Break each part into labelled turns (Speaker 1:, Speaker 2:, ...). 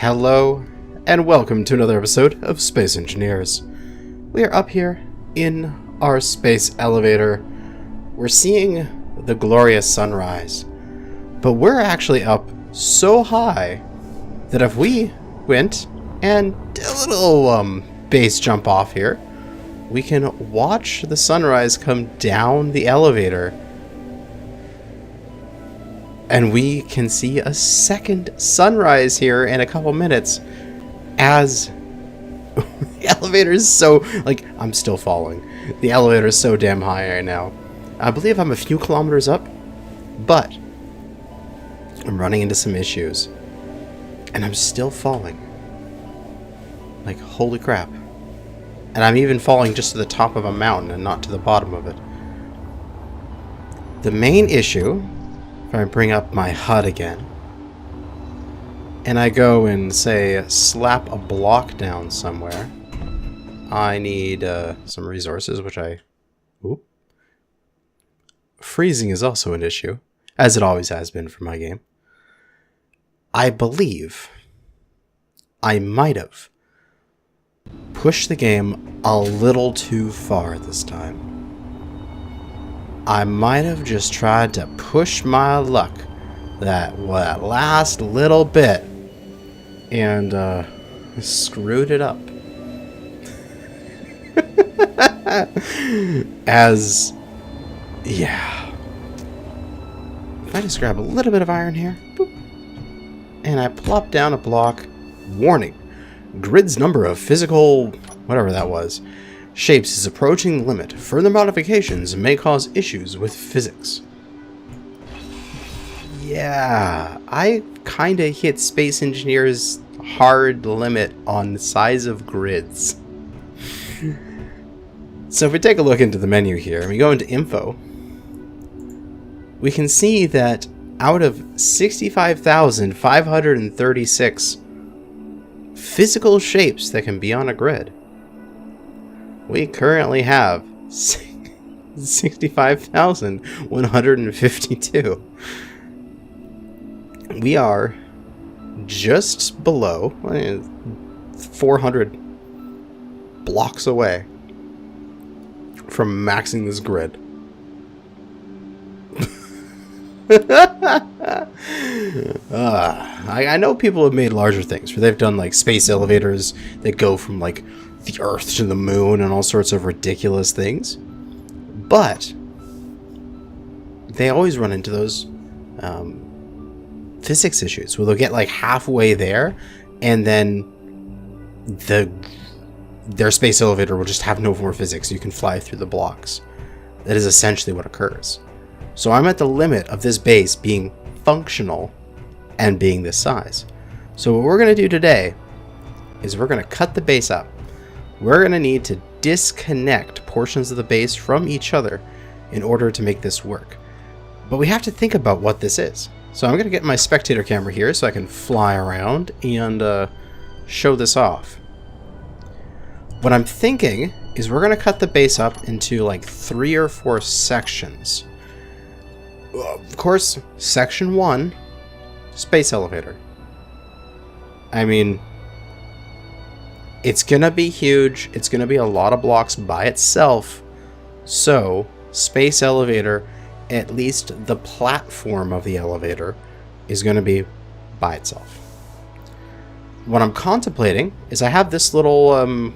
Speaker 1: Hello, and welcome to another episode of Space Engineers. We are up here in our space elevator. We're seeing the glorious sunrise, but we're actually up so high that if we went and did a little base jump off here, we can watch the sunrise come down the elevator, and we can see a second sunrise here in a couple minutes as the elevator is so, I'm still falling. The elevator is so damn high right now. I believe I'm a few kilometers up, but I'm running into some issues, and I'm still falling. Like, holy crap. And I'm even falling just to the top of a mountain and not to the bottom of it. The main issue, if I bring up my HUD again, and I go and say slap a block down somewhere, I need some resources, which Oop. Freezing is also an issue, as it always has been for my game. I believe I might have pushed the game a little too far this time. I might have just tried to push my luck that last little bit and screwed it up. Yeah. If I just grab a little bit of iron here, boop, and I plop down a block, warning, grid's number of physical, whatever that was, shapes is approaching the limit. Further modifications may cause issues with physics. Yeah, I kinda hit Space Engineers' hard limit on the size of grids. So if we take a look into the menu here, and we go into info, we can see that out of 65,536 physical shapes that can be on a grid, we currently have 65,152. We are just below 400 blocks away from maxing this grid. I know people have made larger things where they've done like space elevators that go from like the Earth to the moon and all sorts of ridiculous things, but they always run into those physics issues where they'll get like halfway there and then their space elevator will just have no more physics. You can fly through the blocks. That is essentially what occurs. So I'm at the limit of this base being functional and being this size. So what we're going to do today is we're going to cut the base up. We're going to need to disconnect portions of the base from each other in order to make this work. But we have to think about what this is. So I'm going to get my spectator camera here so I can fly around and show this off. What I'm thinking is we're going to cut the base up into like 3 or 4 sections. Of course, section 1, space elevator. I mean, it's going to be huge. It's going to be a lot of blocks by itself. So, space elevator, at least the platform of the elevator, is going to be by itself. What I'm contemplating is I have this little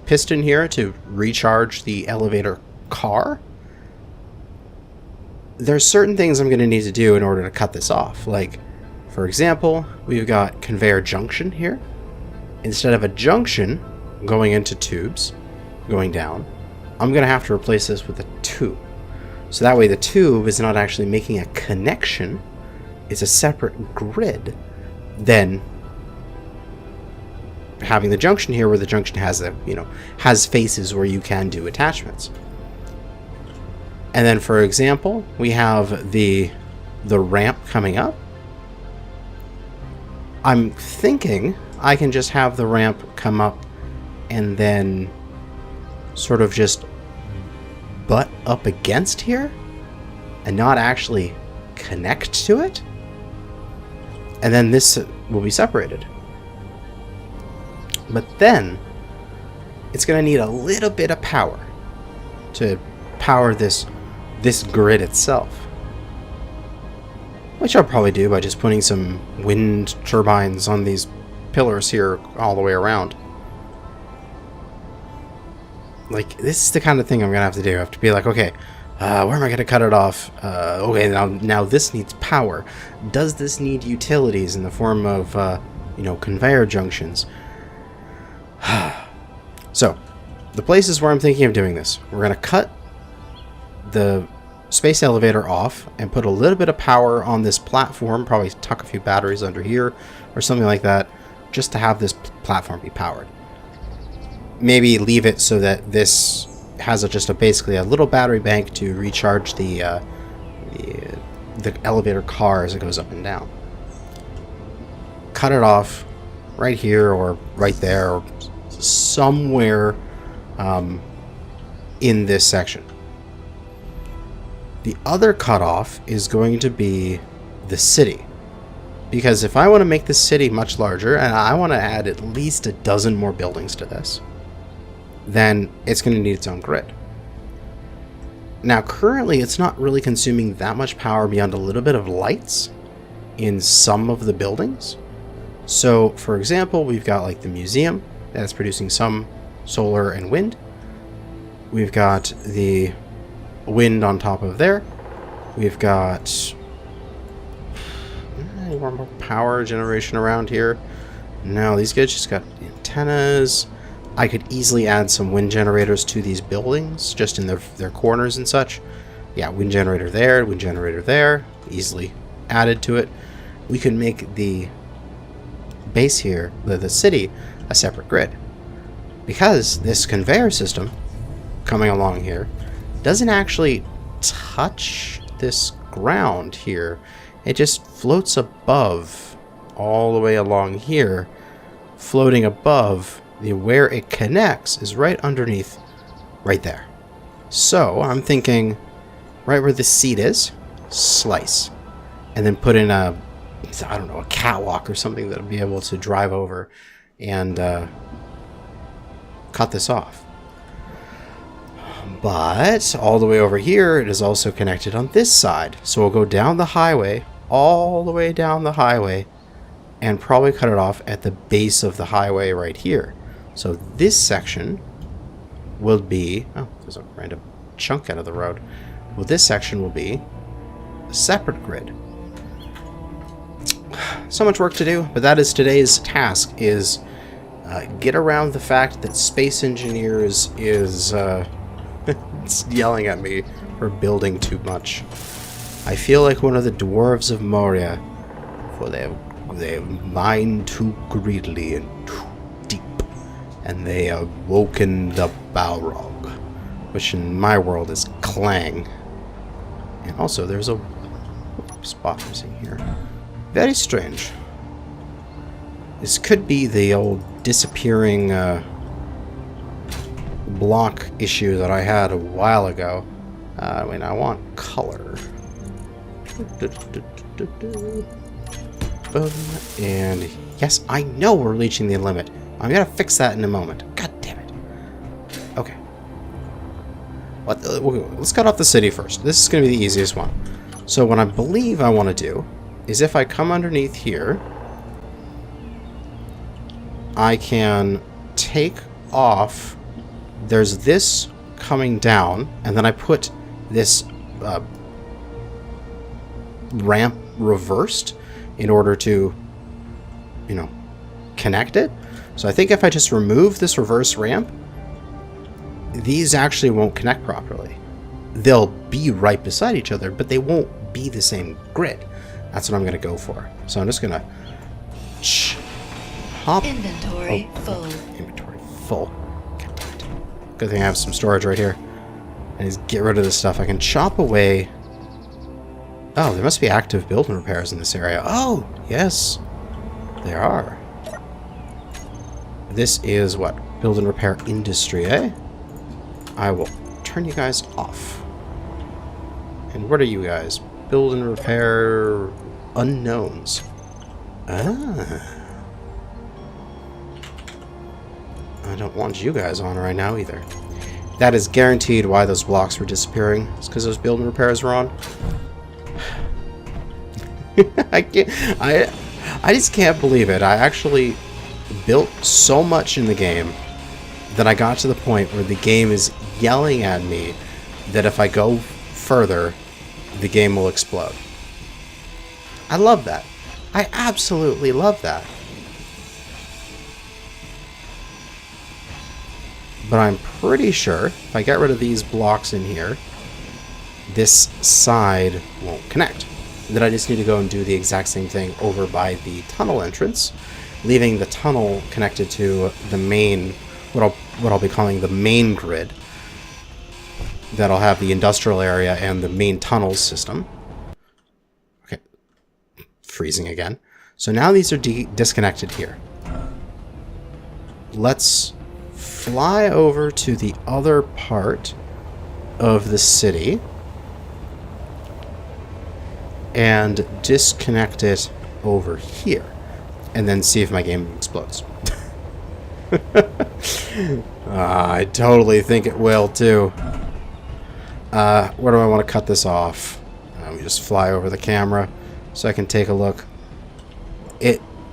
Speaker 1: piston here to recharge the elevator car. There's certain things I'm going to need to do in order to cut this off. Like, for example, we've got conveyor junction here. Instead of a junction going into tubes, going down, I'm going to have to replace this with a tube. So that way the tube is not actually making a connection. It's a separate grid than having the junction here, where the junction has has faces where you can do attachments. And then, for example, we have the ramp coming up. I'm thinking I can just have the ramp come up and then sort of just butt up against here and not actually connect to it. And then this will be separated. But then it's going to need a little bit of power to power this grid itself. Which I'll probably do by just putting some wind turbines on these pillars here all the way around. Like, this is the kind of thing I'm going to have to do. I have to be like, okay, where am I going to cut it off? Okay, now this needs power. Does this need utilities in the form of, conveyor junctions? So, the places where I'm thinking of doing this, we're going to cut the space elevator off and put a little bit of power on this platform, probably tuck a few batteries under here or something like that, just to have this platform be powered. Maybe leave it so that this has basically a little battery bank to recharge the elevator car as it goes up and down. Cut it off right here or right there or somewhere in this section. The other cutoff is going to be the city. Because if I want to make this city much larger, and I want to add at least a dozen more buildings to this, then it's going to need its own grid. Now, currently, it's not really consuming that much power beyond a little bit of lights in some of the buildings. So, for example, we've got like the museum that's producing some solar and wind. We've got the wind on top of there. We've got any more power generation around here. No, these guys just got antennas. I could easily add some wind generators to these buildings, just in their corners and such. Yeah, wind generator there, easily added to it. We could make the base here, the city, a separate grid. Because this conveyor system coming along here doesn't actually touch this ground here. It just floats above, all the way along here, floating above. Where it connects is right underneath, right there. So I'm thinking, right where the seat is, slice, and then put in a catwalk or something that'll be able to drive over and cut this off. But all the way over here, it is also connected on this side. So we'll go down the highway, all the way down the highway, and probably cut it off at the base of the highway right here. So this section will be... Oh, there's a random chunk out of the road. Well, this section will be a separate grid. So much work to do, but that is today's task, is get around the fact that Space Engineers is yelling at me for building too much. I feel like one of the dwarves of Moria, for they have mined too greedily and too deep, and they have woken the Balrog, which in my world is Clang. And also there's a spot missing here. Very strange. This could be the old disappearing block issue that I had a while ago. Wait, I want color. And yes, I know we're reaching the limit. I'm gonna fix that in a moment. God damn it. Okay. Let's cut off the city first. This is gonna be the easiest one. So what I believe I want to do is, if I come underneath here, I can take off. There's this coming down, and then I put this ramp reversed in order to, connect it. So I think if I just remove this reverse ramp, these actually won't connect properly. They'll be right beside each other, but they won't be the same grid. That's what I'm going to go for. So I'm just going to hop.
Speaker 2: Inventory full.
Speaker 1: Inventory full. Good thing I have some storage right here. And just get rid of this stuff. I can chop away. Oh, there must be active build and repairs in this area. Oh, yes. There are. This is what? Build and repair industry, eh? I will turn you guys off. And what are you guys? Build and repair unknowns. Ah. I don't want you guys on right now either. That is guaranteed why those blocks were disappearing. It's because those build and repairs were on. I just can't believe it. I actually built so much in the game that I got to the point where the game is yelling at me that if I go further, the game will explode. I love that. I absolutely love that. But I'm pretty sure if I get rid of these blocks in here, this side won't connect. Then I just need to go and do the exact same thing over by the tunnel entrance, leaving the tunnel connected to the main, what I'll be calling the main grid. That'll have the industrial area and the main tunnels system. Okay, freezing again. So now these are disconnected here. Let's fly over to the other part of the city and disconnect it over here, and then see if my game explodes. I totally think it will too. Where do I want to cut this off? Let me just fly over the camera so I can take a look.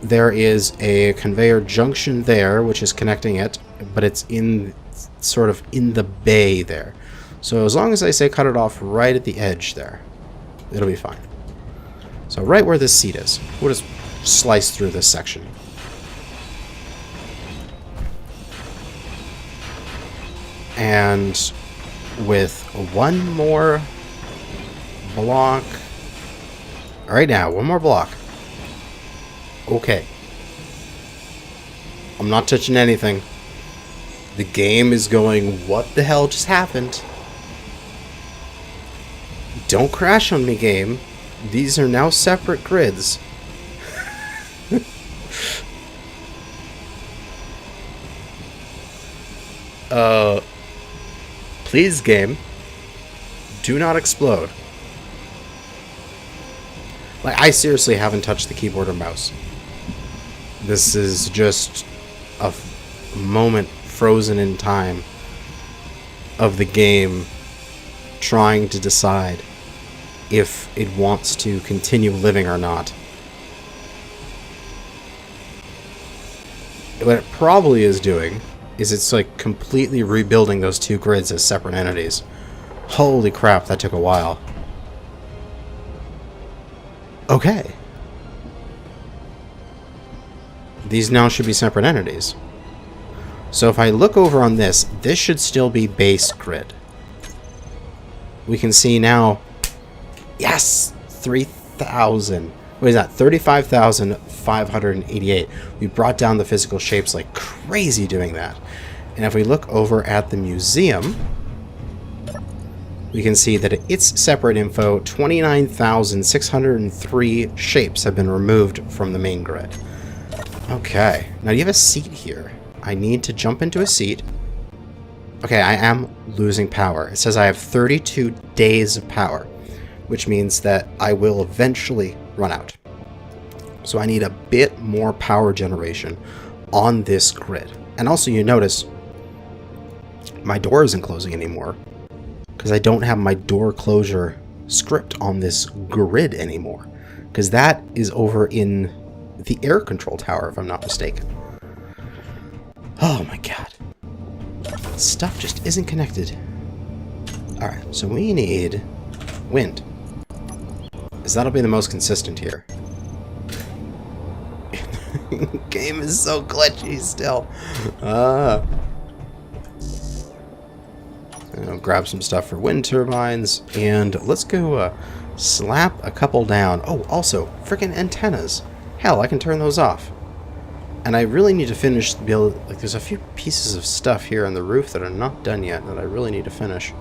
Speaker 1: There is a conveyor junction there which is connecting it, but it's in sort of in the bay there. So as long as I say cut it off right at the edge there, it'll be fine. So right where this seat is, we'll just slice through this section. And with one more block. Alright, now, one more block. Okay. I'm not touching anything. The game is going, what the hell just happened? Don't crash on me, game. These are now separate grids. Please, game, do not explode. Like, I seriously haven't touched the keyboard or mouse. This is just a moment frozen in time of the game trying to decide if it wants to continue living or not. What it probably is doing is it's like completely rebuilding those two grids as separate entities. Holy crap, that took a while. Okay. These now should be separate entities. So if I look over on this, this should still be base grid. We can see now, yes, 3,000. What is that? 35,588. We brought down the physical shapes like crazy doing that. And if we look over at the museum, we can see that its separate info, 29,603 shapes have been removed from the main grid. Okay, now you have a seat here. I need to jump into a seat. Okay, I am losing power. It says I have 32 days of power, which means that I will eventually run out. So I need a bit more power generation on this grid. And also you notice my door isn't closing anymore because I don't have my door closure script on this grid anymore, because that is over in the air control tower, if I'm not mistaken. Oh my god. Stuff just isn't connected. Alright, so we need wind, because that'll be the most consistent here. Game is so glitchy still. I'll grab some stuff for wind turbines, and let's go slap a couple down. Oh, also, freaking antennas. Hell, I can turn those off. And I really need to finish the build. Like, there's a few pieces of stuff here on the roof that are not done yet that I really need to finish.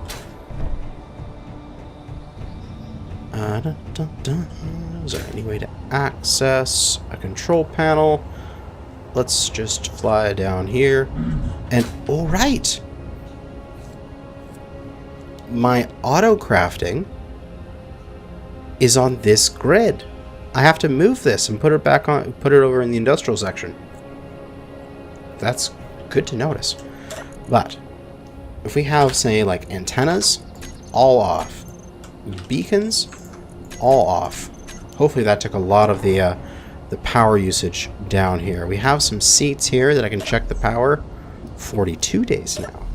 Speaker 1: Is there any way to access a control panel? Let's just fly down here. And, alright! My auto crafting is on this grid. I have to move this and put it back on, put it over in the industrial section. That's good to notice. But if we have, say, like antennas, all off. Beacons, all off. Hopefully that took a lot of the power usage down here. We have some seats here that I can check the power. 42 days now.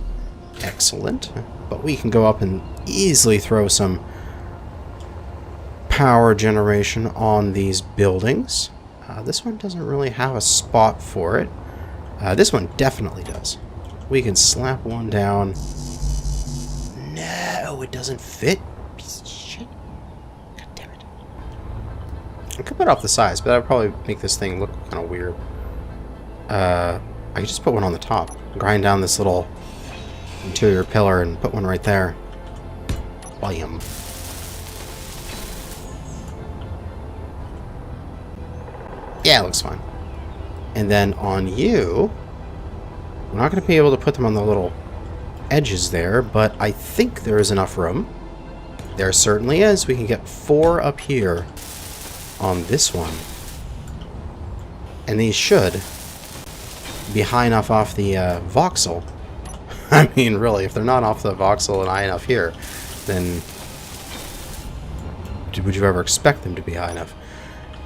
Speaker 1: Excellent. But we can go up and easily throw some power generation on these buildings. This one doesn't really have a spot for it. This one definitely does. We can slap one down. No, it doesn't fit. Piece of shit. God damn it. I could put off the size, but that would probably make this thing look kind of weird. I could just put one on the top. Grind down this little interior pillar and put one right there. Volume. Yeah, it looks fine. And then on you, we're not going to be able to put them on the little edges there, but I think there is enough room. There certainly is. We can get 4 up here on this one. And these should be high enough off the voxel. I mean, really, if they're not off the voxel and high enough here, then would you ever expect them to be high enough?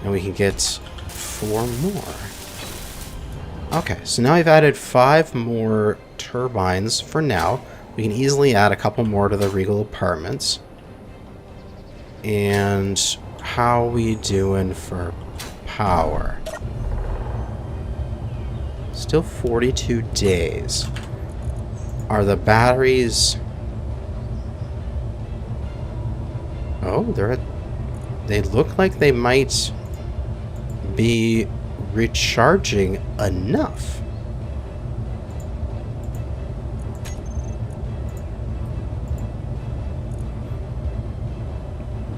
Speaker 1: And we can get 4 more. Okay, so now I've added 5 more turbines for now. We can easily add a couple more to the Regal Apartments. And how we doing for power? Still 42 days. Are the batteries... Oh, they look like they might be recharging enough.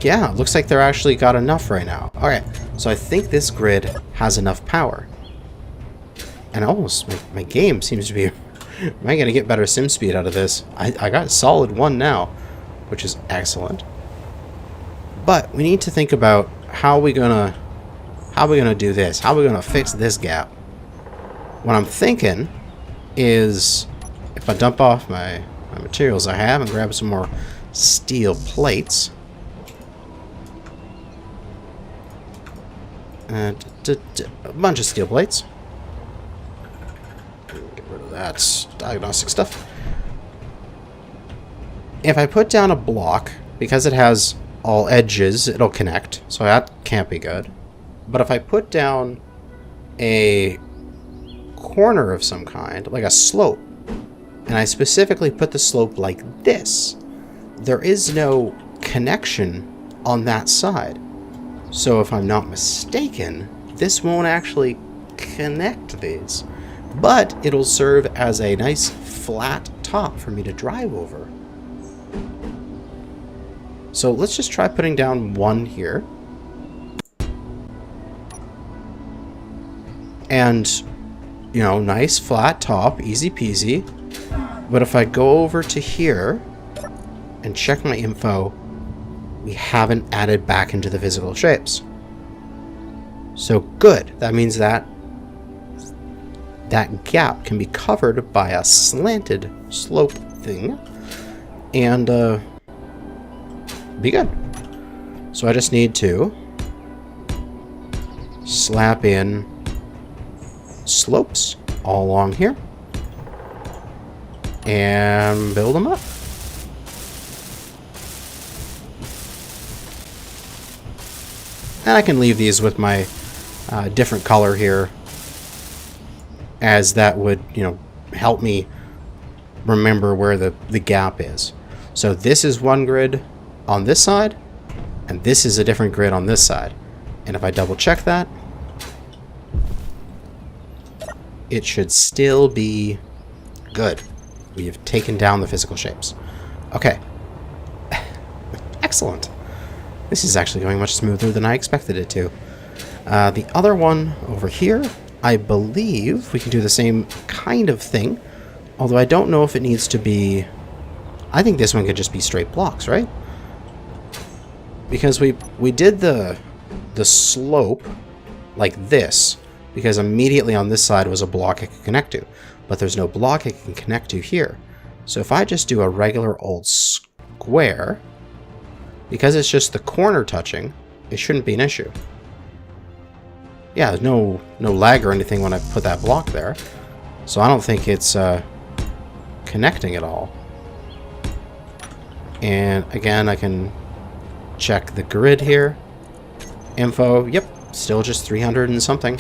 Speaker 1: Yeah, looks like they're actually got enough right now. Alright, so I think this grid has enough power. And almost, my game seems to be... Am I going to get better sim speed out of this? I got a solid 1 now, which is excellent. But we need to think about how are we gonna do this? How are we gonna fix this gap? What I'm thinking is if I dump off my materials I have and grab some more steel plates. And a bunch of steel plates. Get rid of that diagnostic stuff. If I put down a block, because it has all edges, it'll connect, so that can't be good. But if I put down a corner of some kind, like a slope, and I specifically put the slope like this, there is no connection on that side. So if I'm not mistaken, this won't actually connect these, but it'll serve as a nice flat top for me to drive over. So let's just try putting down 1 here. And, you know, nice flat top, easy peasy. But if I go over to here and check my info, we haven't added back into the physical shapes. So good. That means that that gap can be covered by a slanted slope thing. And, be good. So I just need to slap in slopes all along here and build them up. And I can leave these with my different color here, as that would, you know, help me remember where the gap is. So this is one grid on this side, and this is a different grid on this side. And if I double check that, it should still be good. We have taken down the physical shapes. Okay. Excellent. This is actually going much smoother than I expected it to. The other one over here, I believe we can do the same kind of thing, although I don't know if it needs to be... I think this one could just be straight blocks, right? Because we did the slope like this, because immediately on this side was a block I could connect to, but there's no block I can connect to here. So if I just do a regular old square, because it's just the corner touching, it shouldn't be an issue. Yeah, there's no lag or anything when I put that block there, so I don't think it's connecting at all. And again, I can check the grid here. Info, yep, still just 300 and something.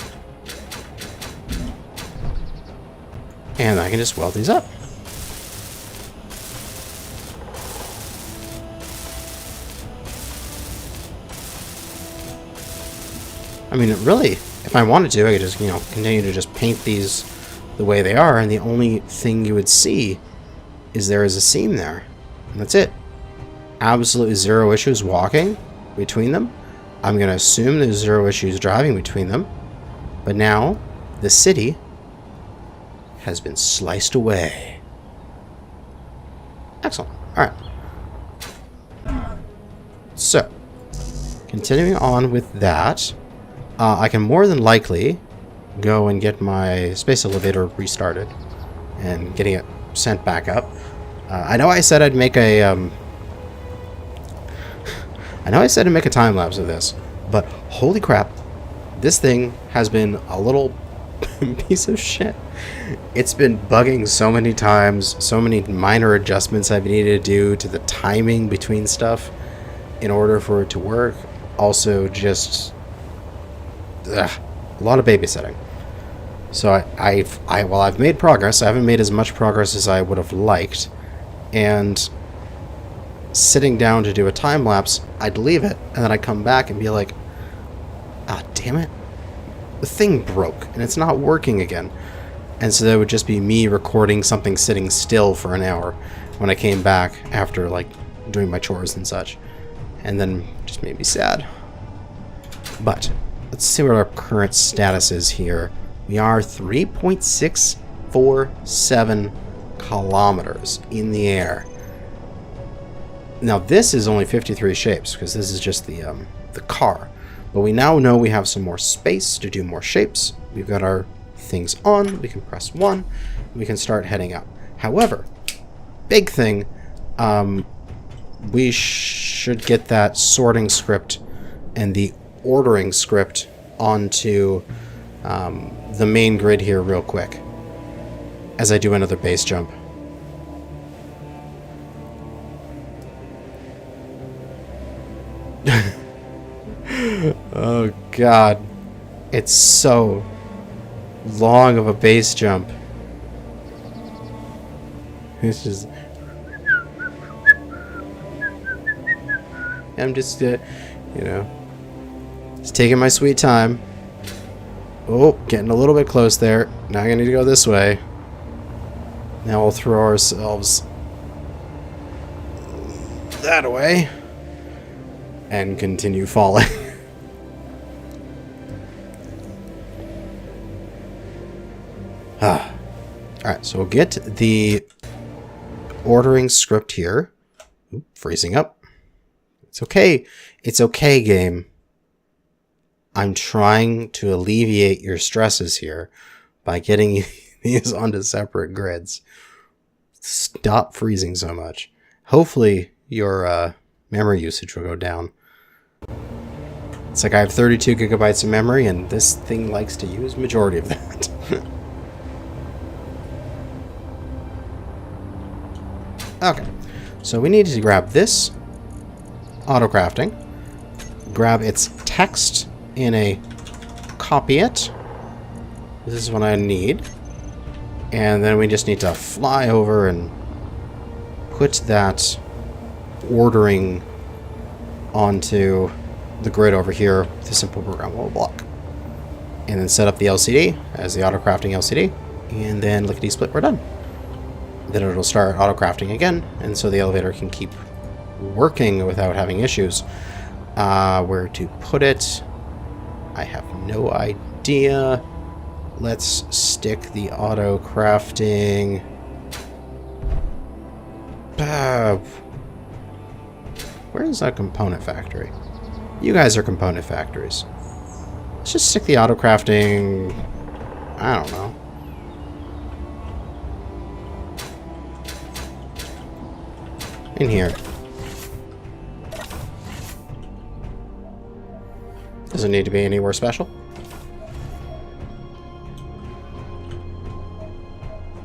Speaker 1: And I can just weld these up. I mean, really, if I wanted to, I could just, continue to just paint these the way they are, and the only thing you would see is there is a seam there. And that's it. Absolutely zero issues walking between them. I'm going to assume there's zero issues driving between them. But now, the city has been sliced away. Excellent. Alright. So, continuing on with that, I can more than likely go and get my space elevator restarted and getting it sent back up. I know I said I'd make a time lapse of this, but holy crap, this thing has been a little piece of shit. It's been bugging so many times, so many minor adjustments I've needed to do to the timing between stuff in order for it to work. Also, just a lot of babysitting. So I've made progress. I haven't made as much progress as I would have liked, and sitting down to do a time lapse, I'd leave it, and then I'd come back and be like, ah, damn it, the thing broke and it's not working again. And so that would just be me recording something sitting still for an hour when I came back after like doing my chores and such, and then just made me sad. But let's see what our current status is here. We are 3.647 kilometers in the air. Now this is only 53 shapes because this is just the car. But we now know we have some more space to do more shapes. We've got our things on. We can press 1. We can start heading up. However, big thing, we should get that sorting script and the ordering script onto the main grid here real quick as I do another base jump. Oh god, it's so long of a base jump. It's just, I'm just just taking my sweet time. Oh, getting a little bit close there. Now I need to go this way. Now we'll throw ourselves that way and continue falling. Alright, so we'll get the ordering script here. Oop, freezing up. It's okay. It's okay, game. I'm trying to alleviate your stresses here by getting these onto separate grids. Stop freezing so much. Hopefully your memory usage will go down. It's like I have 32 gigabytes of memory and this thing likes to use majority of that. Okay, so we need to grab this auto crafting, grab its text in a copy it. This is what I need. And then we just need to fly over and put that ordering onto the grid over here with a simple programmable block. And then set up the LCD as the auto crafting LCD. And then lickety split, we're done. Then it'll start auto crafting again, and so the elevator can keep working without having issues. Where to put it, I have no idea. Let's stick the auto crafting. Where is that component factory? You guys are component factories. Let's Let's just stick the auto crafting. I don't know. In here. Doesn't need to be anywhere special.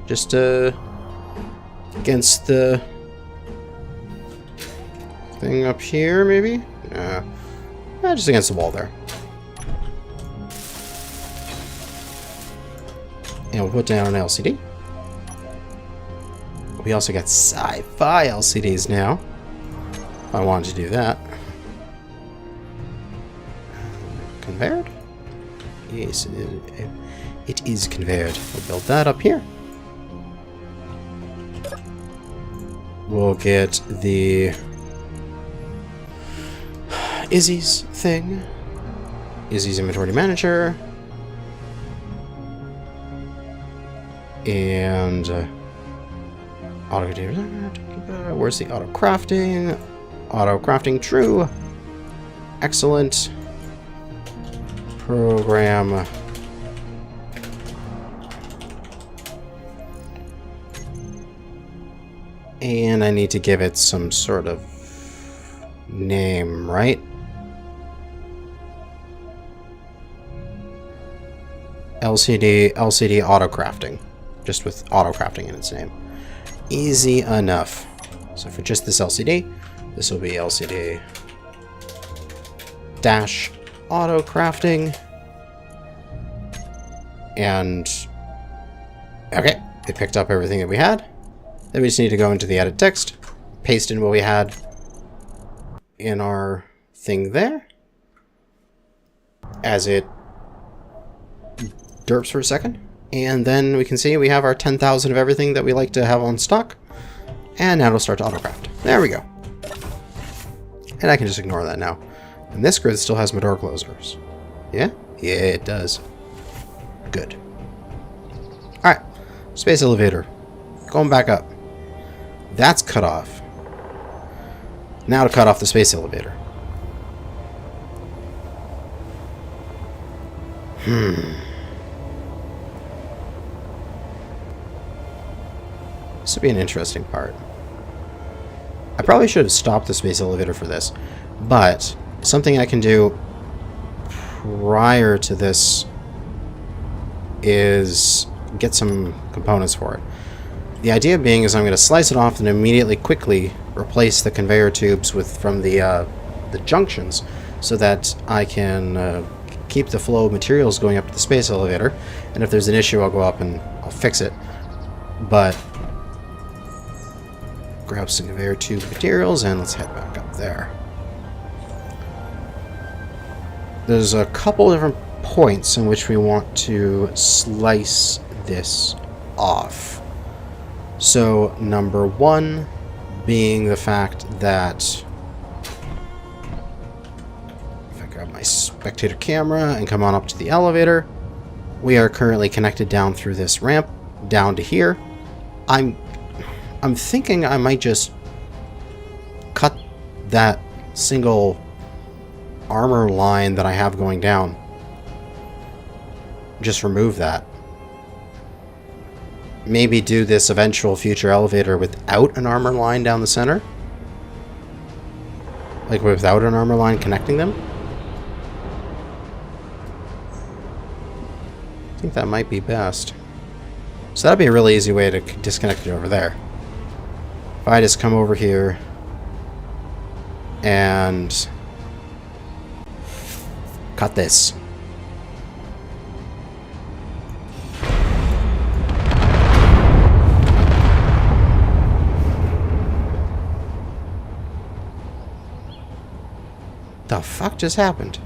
Speaker 1: Just against the thing up here, maybe? Nah. Just against the wall there. And we'll put down an LCD. We also got sci-fi LCDs now. If I wanted to do that. Conveyed? Yes, it is conveyed. We'll build that up here. We'll get the Izzy's thing. Izzy's inventory manager. And auto where's the auto crafting? Auto crafting true. Excellent. Program. And I need to give it some sort of name, right? LCD auto crafting. Just with auto crafting in its name. Easy enough. So for just this LCD, this will be LCD dash auto crafting. And okay, it picked up everything that we had. Then we just need to go into the edit text, paste in what we had in our thing there. As it derps for a second. And then we can see we have our 10,000 of everything that we like to have on stock. And now it'll start to autocraft. There we go. And I can just ignore that now. And this grid still has my door closers. Yeah? Yeah, it does. Good. Alright. Space elevator. Going back up. That's cut off. Now to cut off the space elevator. This would be an interesting part. I probably should have stopped the space elevator for this, but something I can do prior to this is get some components for it. The idea being is I'm going to slice it off and immediately quickly replace the conveyor tubes from the junctions so that I can keep the flow of materials going up to the space elevator, and if there's an issue I'll go up and I'll fix it. But grab some conveyor tube materials and let's head back up there. There's a couple different points in which we want to slice this off. So number one being the fact that if I grab my spectator camera and come on up to the elevator, we are currently connected down through this ramp down to here. I'm thinking I might just cut that single armor line that I have going down. Just remove that. Maybe do this eventual future elevator without an armor line down the center. Like without an armor line connecting them. I think that might be best. So that'd be a really easy way to disconnect it over there. If I just come over here and cut this. The fuck just happened?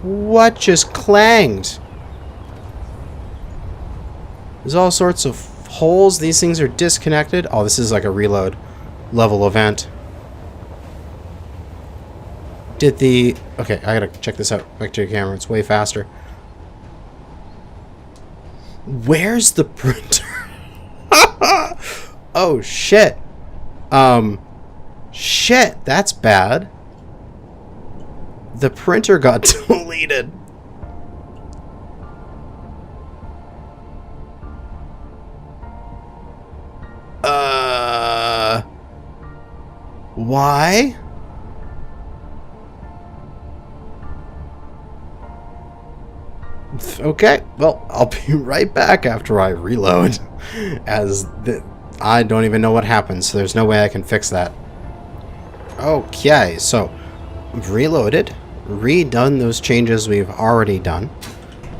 Speaker 1: What just clanged? There's all sorts of holes. These things are disconnected. Oh, this is like a reload level event. Did the... Okay, I gotta check this out. Back to your camera. It's way faster. Where's the printer? Oh, shit. Shit, that's bad. The printer got deleted. Why? Okay, well, I'll be right back after I reload, as I don't even know what happened, so there's no way I can fix that. Okay, so I've reloaded, redone those changes we've already done,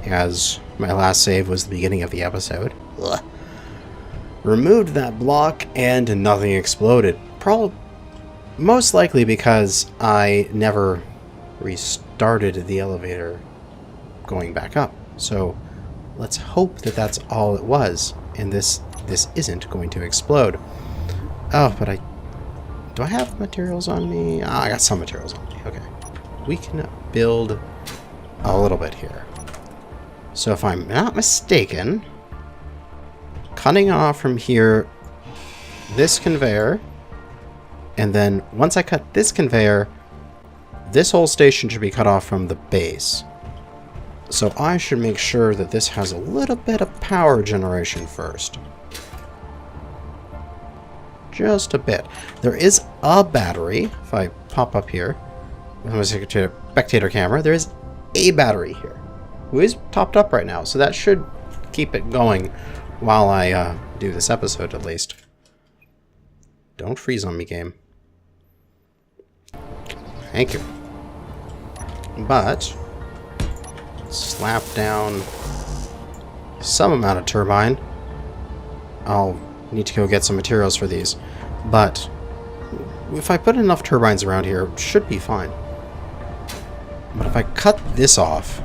Speaker 1: as my last save was the beginning of the episode. Ugh. Removed that block, and nothing exploded. Most likely because I never restarted the elevator going back up. So let's hope that that's all it was, and this isn't going to explode. Oh, but do I have materials on me? Ah, I got some materials on me. Okay. We can build a little bit here. So if I'm not mistaken, cutting off from here this conveyor, and then once I cut this conveyor, this whole station should be cut off from the base. So I should make sure that this has a little bit of power generation first. Just a bit. There is a battery. If I pop up here with my spectator camera, there is a battery here, who is topped up right now. So that should keep it going while I do this episode, at least. Don't freeze on me, game. Thank you. But slap down some amount of turbine. I'll need to go get some materials for these, but if I put enough turbines around here, it should be fine. But if I cut this off,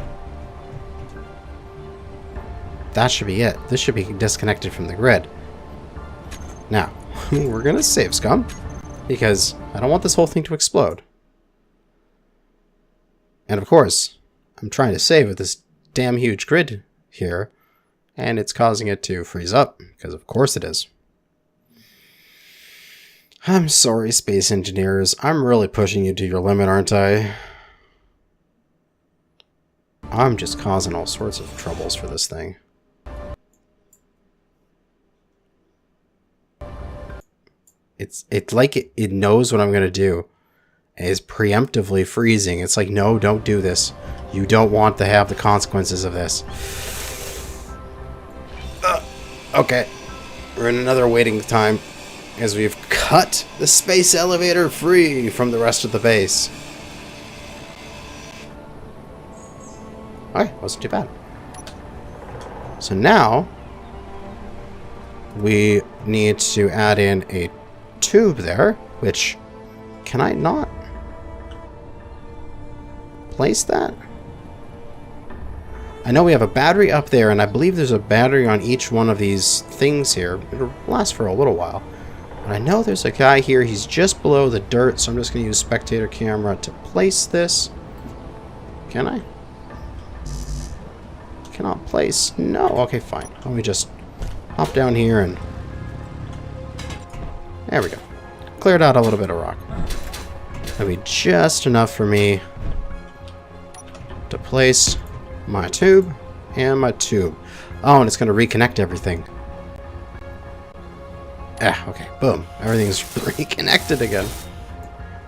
Speaker 1: that should be it. This should be disconnected from the grid. Now, we're gonna save scum, because I don't want this whole thing to explode. And of course, I'm trying to save with this damn huge grid here, and it's causing it to freeze up, because of course it is. I'm sorry, space engineers. I'm really pushing you to your limit, aren't I? I'm just causing all sorts of troubles for this thing. It's like it knows what I'm going to do. It's preemptively freezing. It's like, no, don't do this. You don't want to have the consequences of this. Okay. We're in another waiting time as we've cut the space elevator free from the rest of the base. Okay, wasn't too bad. So now we need to add in a tube there, which can I not place that? I know we have a battery up there, and I believe there's a battery on each one of these things here. It'll last for a little while. And I know there's a guy here. He's just below the dirt, so I'm just going to use spectator camera to place this. Can I? Cannot place. No. Okay, fine. Let me just hop down here and... There we go. Cleared out a little bit of rock. That'll be just enough for me to place my tube and my tube. Oh, and it's going to reconnect everything. Okay, boom. Everything's reconnected again.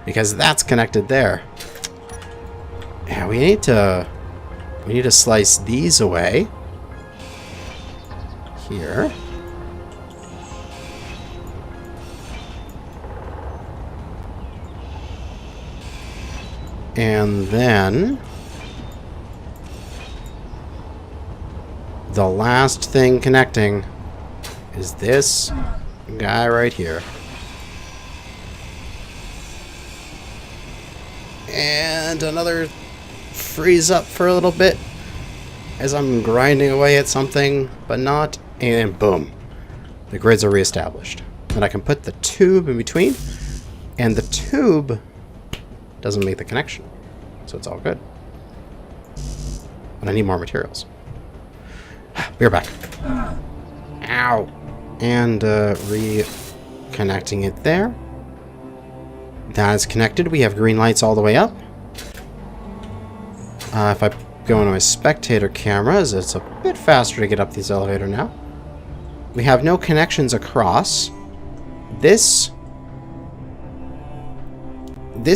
Speaker 1: Because that's connected there. Yeah, we need to slice these away. Here. And then the last thing connecting is this guy right here. And another freeze up for a little bit as I'm grinding away at something, but not, and boom. The grids are reestablished. Then I can put the tube in between, and the tube doesn't make the connection. So it's all good. But I need more materials. Be right back. Ow! And reconnecting it there. That is connected. We have green lights all the way up. If I go into my spectator cameras, it's a bit faster to get up this elevator now. We have no connections across. This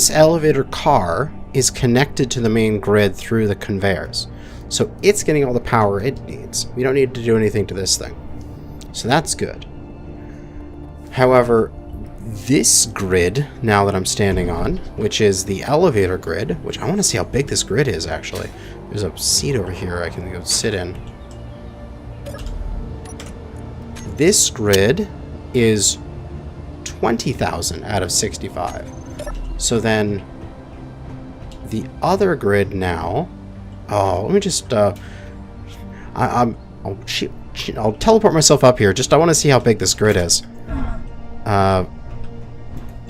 Speaker 1: elevator car is connected to the main grid through the conveyors. So it's getting all the power it needs. We don't need to do anything to this thing. So that's good. However, this grid, now that I'm standing on, which is the elevator grid, which I want to see how big this grid is, actually. There's a seat over here I can go sit in. This grid is 20,000 out of 65. So then the other grid now... Oh, let me just... I'll teleport myself up here. Just I want to see how big this grid is.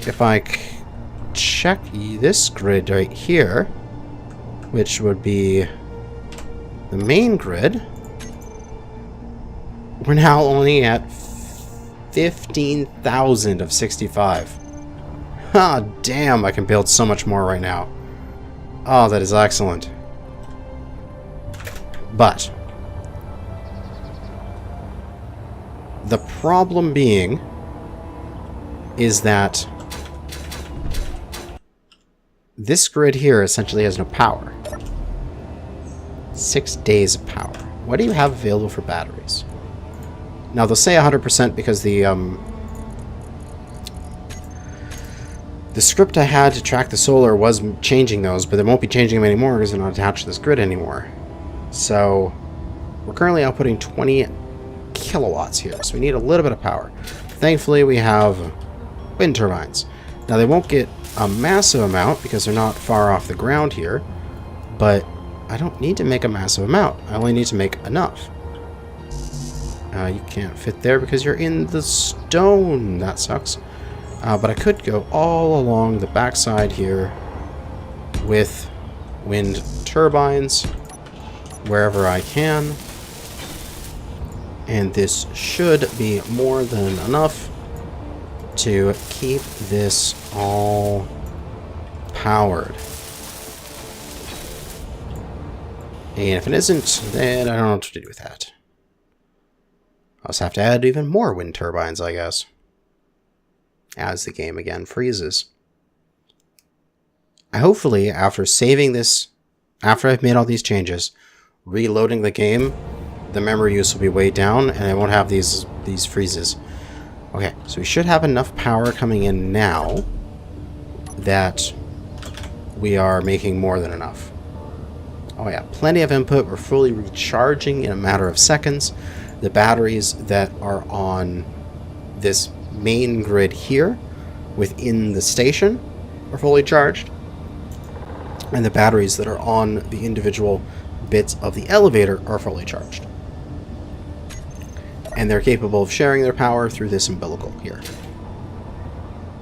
Speaker 1: If I check this grid right here, which would be the main grid, we're now only at 15,000 of 65. Ah, damn, I can build so much more right now. Oh, that is excellent. But the problem being is that this grid here essentially has no power. 6 days of power. What do you have available for batteries? Now they'll say 100% because the script I had to track the solar was changing those, but they won't be changing them anymore because they're not attached to this grid anymore. So we're currently outputting 20 kilowatts here, so we need a little bit of power. Thankfully we have wind turbines. Now they won't get a massive amount because they're not far off the ground here, but I don't need to make a massive amount. I only need to make enough. You can't fit there because you're in the stone. That sucks. But I could go all along the backside here with wind turbines wherever I can. And this should be more than enough to keep this all powered. And if it isn't, then I don't know what to do with that. I'll just have to add even more wind turbines, I guess. As the game again freezes. Hopefully, after saving this, after I've made all these changes, reloading the game, the memory use will be way down and I won't have these freezes. Okay, so we should have enough power coming in now that we are making more than enough. Oh yeah, plenty of input. We're fully recharging in a matter of seconds. The batteries that are on this main grid here within the station are fully charged. And the batteries that are on the individual bits of the elevator are fully charged. And they're capable of sharing their power through this umbilical here.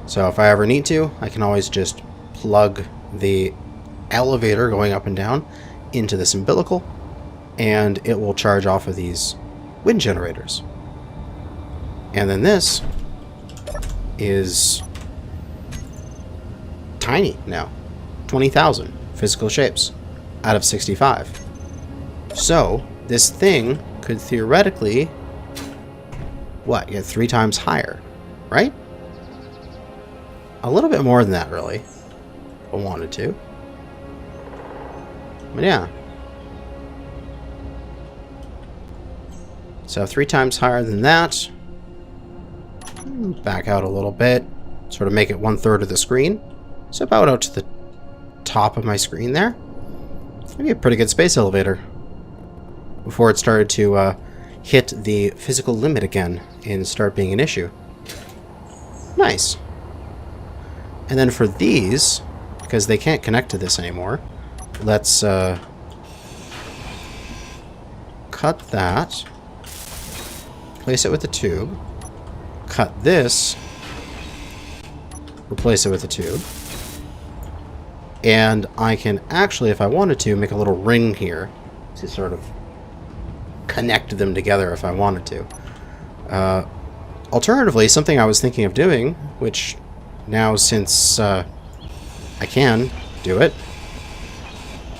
Speaker 1: So if I ever need to, I can always just plug the elevator going up and down into this umbilical, and it will charge off of these wind generators. And then this is tiny now. 20,000 physical shapes out of 65. So this thing could theoretically, what, get 3 times higher, right? A little bit more than that, really, if I wanted to. But yeah. So 3 times higher than that. Back out a little bit. Sort of make it 1/3 of the screen. So about out to the top of my screen there. Maybe a pretty good space elevator. Before it started to hit the physical limit again and start being an issue. Nice. And then for these, because they can't connect to this anymore, let's cut that, place it with the tube, cut this, replace it with the tube, and I can actually, if I wanted to, make a little ring here to sort of connect them together if I wanted to. Alternatively, something I was thinking of doing, which now since I can do it,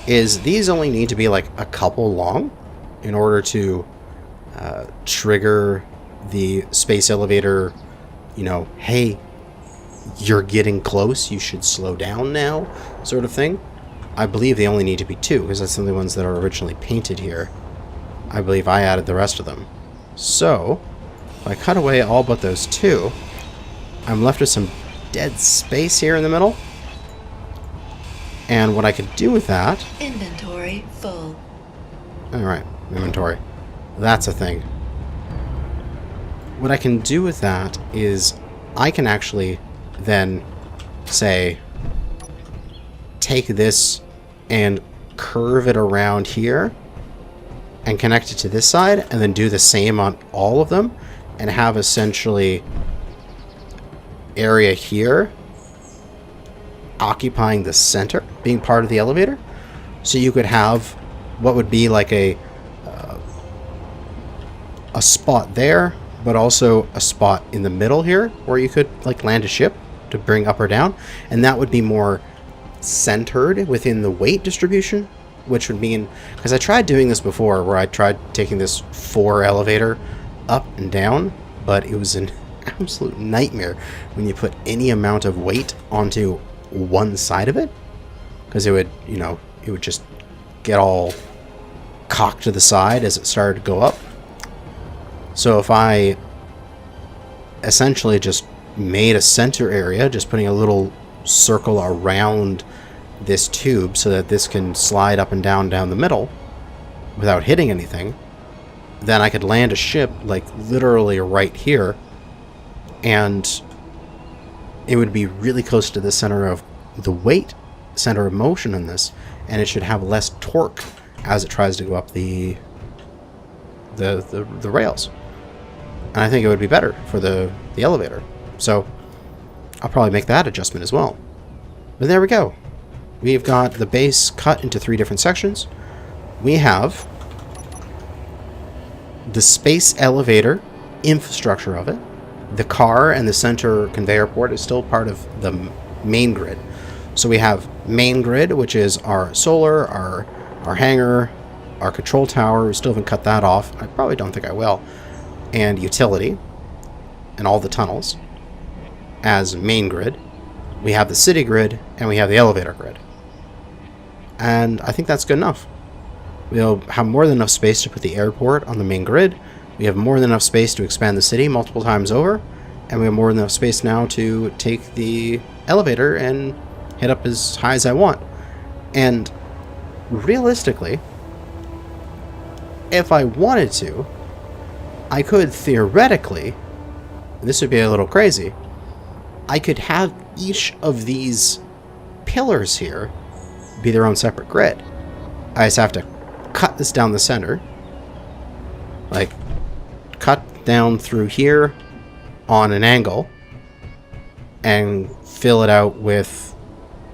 Speaker 1: is these only need to be like a couple long in order to trigger the space elevator, you know, hey, you're getting close, you should slow down now, sort of thing. I believe they only need to be 2, because that's the only ones that are originally painted here. I believe I added the rest of them. So, if I cut away all but those 2, I'm left with some dead space here in the middle. And what I could do with that...
Speaker 2: Inventory full.
Speaker 1: Alright, inventory. That's a thing. What I can do with that is I can actually then say, take this and curve it around here and connect it to this side, and then do the same on all of them, and have essentially area here occupying the center, being part of the elevator. So you could have what would be like a spot there, but also a spot in the middle here where you could like land a ship to bring up or down, and that would be more centered within the weight distribution, which would mean, because I tried doing this before where I tried taking this 4 elevator up and down, but it was an absolute nightmare when you put any amount of weight onto one side of it, because it would, you know, it would just get all cocked to the side as it started to go up. So if I essentially just made a center area, just putting a little circle around this tube so that this can slide up and down the middle without hitting anything, then I could land a ship like literally right here, and it would be really close to the center of the weight, center of motion in this, and it should have less torque as it tries to go up the rails. And I think it would be better for the elevator. So I'll probably make that adjustment as well. But there we go. We've got the base cut into 3 different sections. We have the space elevator infrastructure of it. The car and the center conveyor port is still part of the main grid. So we have main grid, which is our solar, our hangar, our control tower. We still haven't cut that off. I probably don't think I will. And utility and all the tunnels as main grid. We have the city grid, and we have the elevator grid. And I think that's good enough. We'll have more than enough space to put the airport on the main grid. We have more than enough space to expand the city multiple times over. And we have more than enough space now to take the elevator and hit up as high as I want. And realistically, if I wanted to, I could theoretically, and this would be a little crazy, I could have each of these pillars here be their own separate grid. I just have to cut this down the center, like cut down through here on an angle, and fill it out with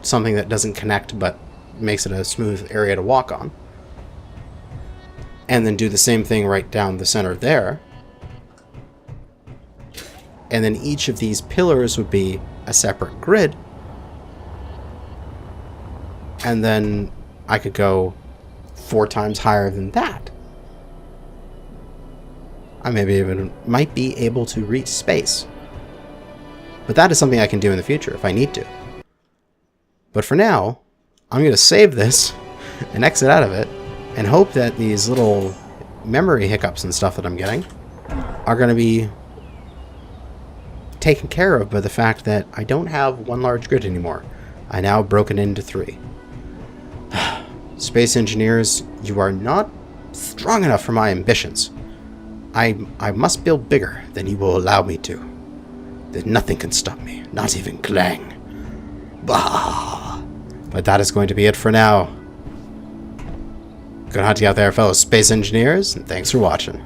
Speaker 1: something that doesn't connect but makes it a smooth area to walk on. And then do the same thing right down the center there. And then each of these pillars would be a separate grid. And then I could go 4 times higher than that. I maybe even might be able to reach space. But that is something I can do in the future if I need to. But for now, I'm going to save this and exit out of it and hope that these little memory hiccups and stuff that I'm getting are going to be taken care of by the fact that I don't have one large grid anymore. I now broken into 3. Space engineers, you are not strong enough for my ambitions. I must build bigger than you will allow me to. That nothing can stop me, not even Clang. Bah! But that is going to be it for now. Good hunting out there, fellow space engineers, and thanks for watching.